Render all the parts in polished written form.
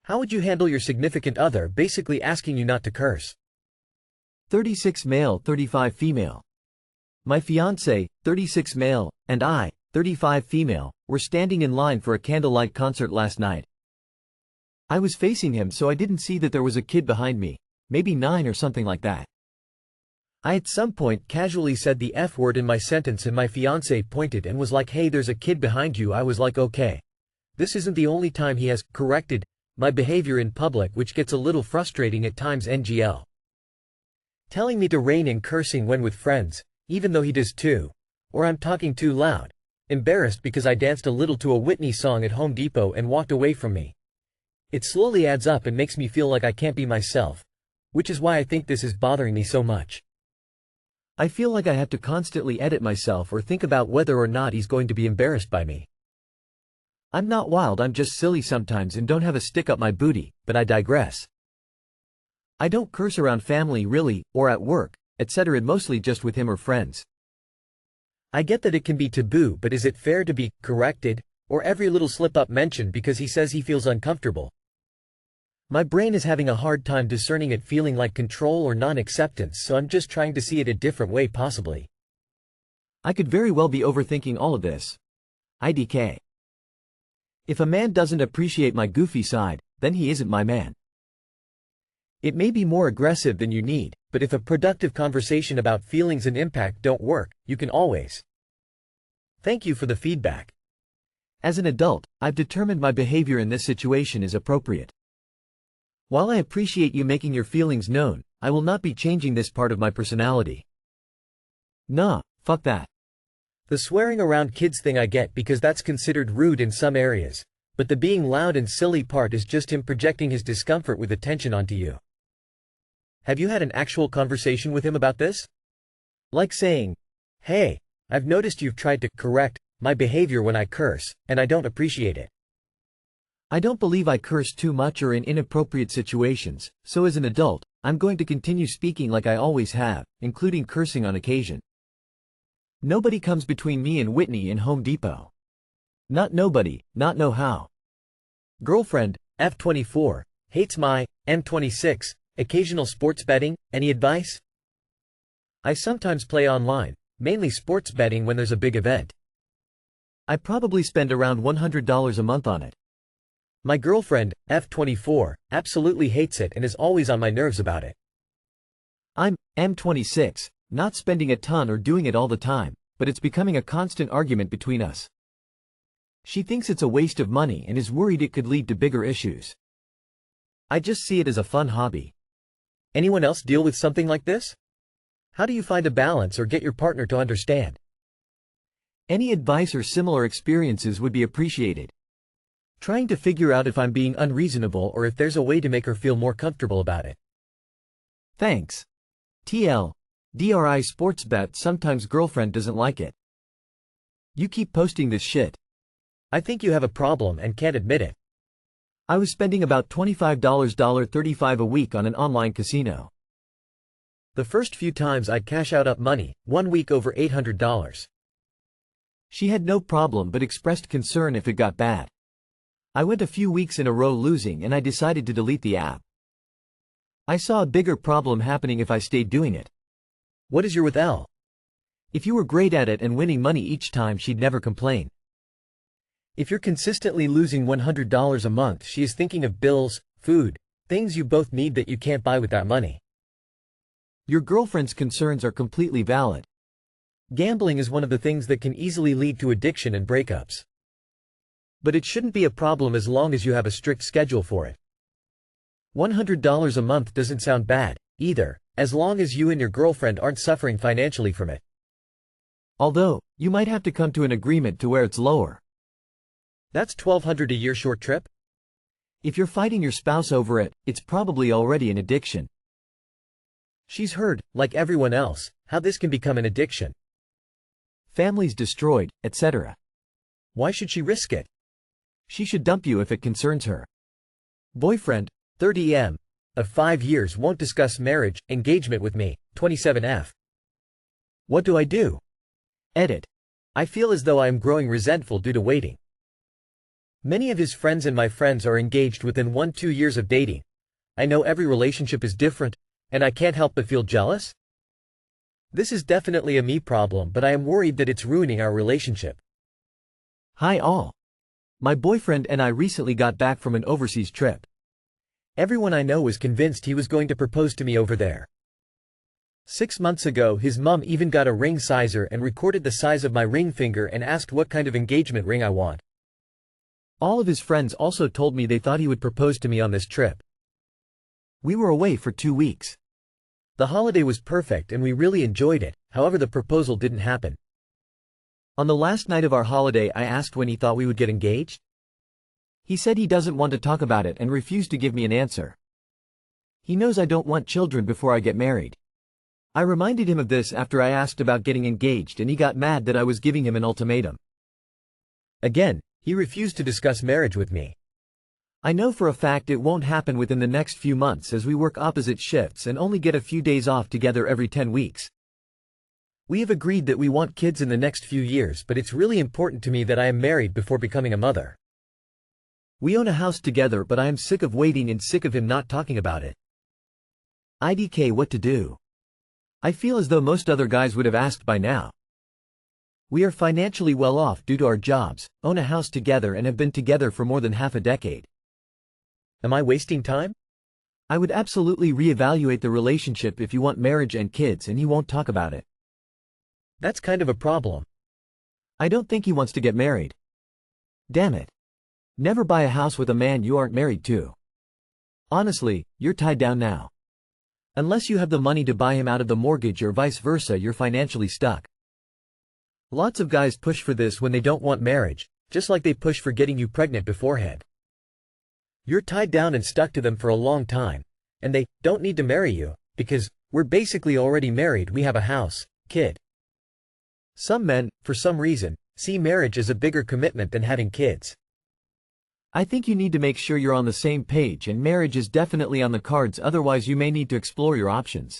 How would you handle your significant other basically asking you not to curse? 36 male, 35 female. My fiancé, 36 male, and I, 35 female, were standing in line for a candlelight concert last night. I was facing him, so I didn't see that there was a kid behind me, maybe 9 or something like that. I at some point casually said the F word in my sentence and my fiancé pointed and was like, "Hey, there's a kid behind you." I was like, okay. This isn't the only time he has corrected my behavior in public, which gets a little frustrating at times. NGL. Telling me to rein in cursing when with friends, even though he does too. Or I'm talking too loud. Embarrassed because I danced a little to a Whitney song at Home Depot and walked away from me. It slowly adds up and makes me feel like I can't be myself, which is why I think this is bothering me so much. I feel like I have to constantly edit myself or think about whether or not he's going to be embarrassed by me. I'm not wild, I'm just silly sometimes and don't have a stick up my booty, but I digress. I don't curse around family really, or at work, etc., mostly just with him or friends. I get that it can be taboo, but is it fair to be corrected, or every little slip-up mentioned because he says he feels uncomfortable? My brain is having a hard time discerning it, feeling like control or non-acceptance, so I'm just trying to see it a different way possibly. I could very well be overthinking all of this. IDK. If a man doesn't appreciate my goofy side, then he isn't my man. It may be more aggressive than you need, but if a productive conversation about feelings and impact don't work, you can always. Thank you for the feedback. As an adult, I've determined my behavior in this situation is appropriate. While I appreciate you making your feelings known, I will not be changing this part of my personality. Nah, fuck that. The swearing around kids thing I get because that's considered rude in some areas, but the being loud and silly part is just him projecting his discomfort with attention onto you. Have you had an actual conversation with him about this? Like saying, "Hey, I've noticed you've tried to correct my behavior when I curse, and I don't appreciate it. I don't believe I curse too much or in inappropriate situations, so as an adult, I'm going to continue speaking like I always have, including cursing on occasion. Nobody comes between me and Whitney in Home Depot. Not nobody, not no how. Girlfriend, F24, hates my M26, occasional sports betting, any advice? I sometimes play online, mainly sports betting when there's a big event. I probably spend around $100 a month on it. My girlfriend, F24, absolutely hates it and is always on my nerves about it. I'm M26, not spending a ton or doing it all the time, but it's becoming a constant argument between us. She thinks it's a waste of money and is worried it could lead to bigger issues. I just see it as a fun hobby. Anyone else deal with something like this? How do you find a balance or get your partner to understand? Any advice or similar experiences would be appreciated. Trying to figure out if I'm being unreasonable or if there's a way to make her feel more comfortable about it. Thanks. TL. DRI sports bet. Sometimes girlfriend doesn't like it. You keep posting this shit. I think you have a problem and can't admit it. I was spending about $25 $35 a week on an online casino. The first few times I'd cash out up money, 1 week over $800. She had no problem but expressed concern if it got bad. I went a few weeks in a row losing and I decided to delete the app. I saw a bigger problem happening if I stayed doing it. What is your with L? If you were great at it and winning money each time, she'd never complain. If you're consistently losing $100 a month, she is thinking of bills, food, things you both need that you can't buy with that money. Your girlfriend's concerns are completely valid. Gambling is one of the things that can easily lead to addiction and breakups. But it shouldn't be a problem as long as you have a strict schedule for it. $100 a month doesn't sound bad, either, as long as you and your girlfriend aren't suffering financially from it. Although, you might have to come to an agreement to where it's lower. That's $1,200 a year short trip? If you're fighting your spouse over it, it's probably already an addiction. She's heard, like everyone else, how this can become an addiction. Families destroyed, etc. Why should she risk it? She should dump you if it concerns her. Boyfriend, 30M, of 5 years won't discuss marriage, engagement with me, 27F. What do I do? Edit. I feel as though I am growing resentful due to waiting. Many of his friends and my friends are engaged within 1-2 years of dating. I know every relationship is different, and I can't help but feel jealous. This is definitely a me problem, but I am worried that it's ruining our relationship. Hi all. My boyfriend and I recently got back from an overseas trip. Everyone I know was convinced he was going to propose to me over there. 6 months ago, his mom even got a ring sizer and recorded the size of my ring finger and asked what kind of engagement ring I want. All of his friends also told me they thought he would propose to me on this trip. We were away for 2 weeks. The holiday was perfect and we really enjoyed it, however the proposal didn't happen. On the last night of our holiday, I asked when he thought we would get engaged. He said he doesn't want to talk about it and refused to give me an answer. He knows I don't want children before I get married. I reminded him of this after I asked about getting engaged and he got mad that I was giving him an ultimatum. Again, he refused to discuss marriage with me. I know for a fact it won't happen within the next few months as we work opposite shifts and only get a few days off together every 10 weeks. We have agreed that we want kids in the next few years, but it's really important to me that I am married before becoming a mother. We own a house together, but I am sick of waiting and sick of him not talking about it. IDK, what to do? I feel as though most other guys would have asked by now. We are financially well off due to our jobs, own a house together and have been together for more than half a decade. Am I wasting time? I would absolutely reevaluate the relationship if you want marriage and kids and he won't talk about it. That's kind of a problem. I don't think he wants to get married. Damn it. Never buy a house with a man you aren't married to. Honestly, you're tied down now. Unless you have the money to buy him out of the mortgage or vice versa, you're financially stuck. Lots of guys push for this when they don't want marriage, just like they push for getting you pregnant beforehand. You're tied down and stuck to them for a long time, and they don't need to marry you, because we're basically already married, we have a house, kid. Some men, for some reason, see marriage as a bigger commitment than having kids. I think you need to make sure you're on the same page and marriage is definitely on the cards, otherwise you may need to explore your options.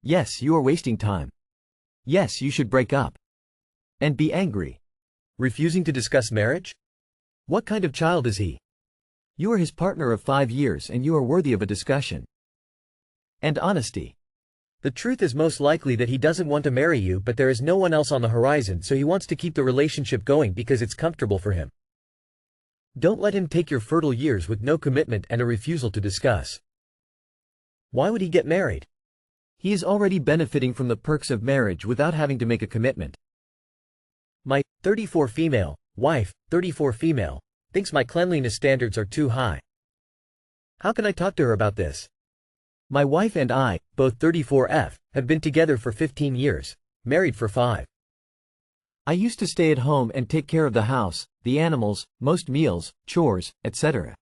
Yes, you are wasting time. Yes, you should break up. And be angry. Refusing to discuss marriage? What kind of child is he? You are his partner of 5 years and you are worthy of a discussion. And honesty. The truth is most likely that he doesn't want to marry you, but there is no one else on the horizon, so he wants to keep the relationship going because it's comfortable for him. Don't let him take your fertile years with no commitment and a refusal to discuss. Why would he get married? He is already benefiting from the perks of marriage without having to make a commitment. My 34 female wife, 34 female, thinks my cleanliness standards are too high. How can I talk to her about this? My wife and I, both 34F, have been together for 15 years, married for 5. I used to stay at home and take care of the house, the animals, most meals, chores, etc.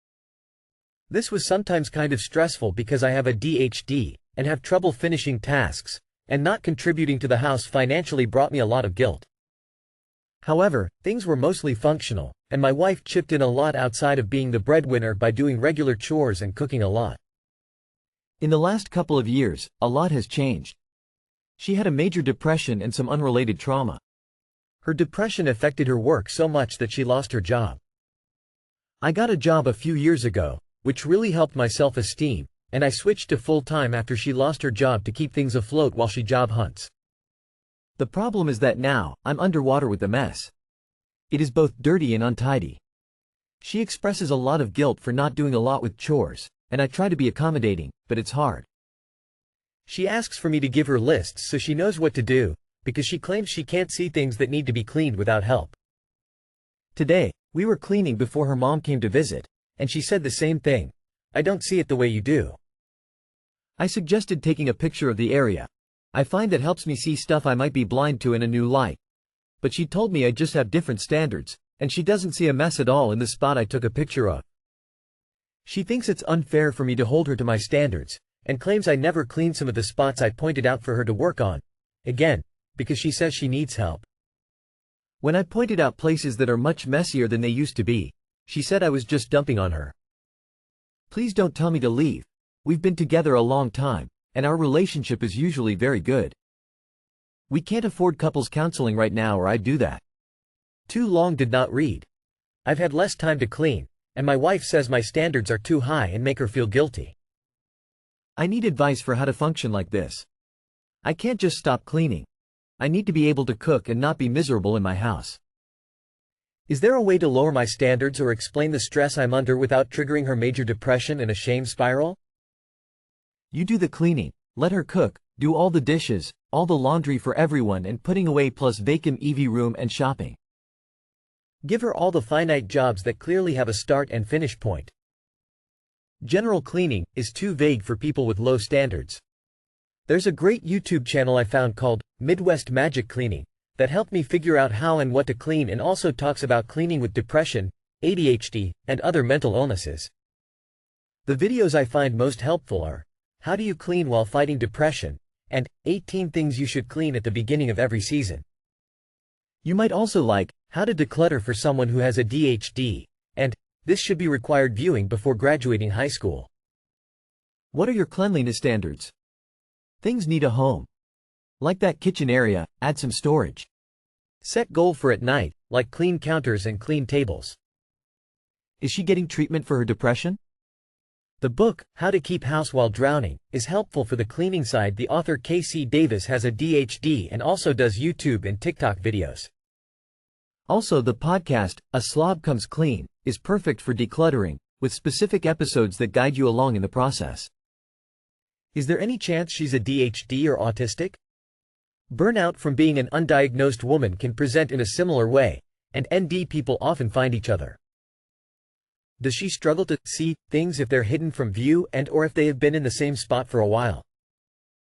This was sometimes kind of stressful because I have ADHD and have trouble finishing tasks, and not contributing to the house financially brought me a lot of guilt. However, things were mostly functional, and my wife chipped in a lot outside of being the breadwinner by doing regular chores and cooking a lot. In the last couple of years, a lot has changed. She had a major depression and some unrelated trauma. Her depression affected her work so much that she lost her job. I got a job a few years ago, which really helped my self-esteem, and I switched to full-time after she lost her job to keep things afloat while she job hunts. The problem is that now, I'm underwater with the mess. It is both dirty and untidy. She expresses a lot of guilt for not doing a lot with chores, and I try to be accommodating, but it's hard. She asks for me to give her lists so she knows what to do, because she claims she can't see things that need to be cleaned without help. Today, we were cleaning before her mom came to visit, and she said the same thing. I don't see it the way you do. I suggested taking a picture of the area. I find that helps me see stuff I might be blind to in a new light. But she told me I just have different standards, and she doesn't see a mess at all in the spot I took a picture of. She thinks it's unfair for me to hold her to my standards, and claims I never cleaned some of the spots I pointed out for her to work on. Again, because she says she needs help. When I pointed out places that are much messier than they used to be, she said I was just dumping on her. Please don't tell me to leave. We've been together a long time, and our relationship is usually very good. We can't afford couples counseling right now or I'd do that. Too long did not read. I've had less time to clean, and my wife says my standards are too high and make her feel guilty. I need advice for how to function like this. I can't just stop cleaning. I need to be able to cook and not be miserable in my house. Is there a way to lower my standards or explain the stress I'm under without triggering her major depression and a shame spiral? You do the cleaning, let her cook, do all the dishes, all the laundry for everyone and putting away plus vacuum EV room and shopping. Give her all the finite jobs that clearly have a start and finish point. General cleaning is too vague for people with low standards. There's a great YouTube channel I found called Midwest Magic Cleaning that helped me figure out how and what to clean, and also talks about cleaning with depression, ADHD, and other mental illnesses. The videos I find most helpful are How Do You Clean While Fighting Depression? And 18 Things You Should Clean at the Beginning of Every Season. You might also like How to Declutter for Someone Who Has ADHD, and This Should Be Required Viewing Before Graduating High School. What are your cleanliness standards? Things need a home. Like that kitchen area, add some storage. Set goal for at night, like clean counters and clean tables. Is she getting treatment for her depression? The book, How to Keep House While Drowning, is helpful for the cleaning side. The author K.C. Davis has ADHD and also does YouTube and TikTok videos. Also, the podcast, A Slob Comes Clean, is perfect for decluttering, with specific episodes that guide you along in the process. Is there any chance she's ADHD or autistic? Burnout from being an undiagnosed woman can present in a similar way, and ND people often find each other. Does she struggle to see things if they're hidden from view and or if they have been in the same spot for a while?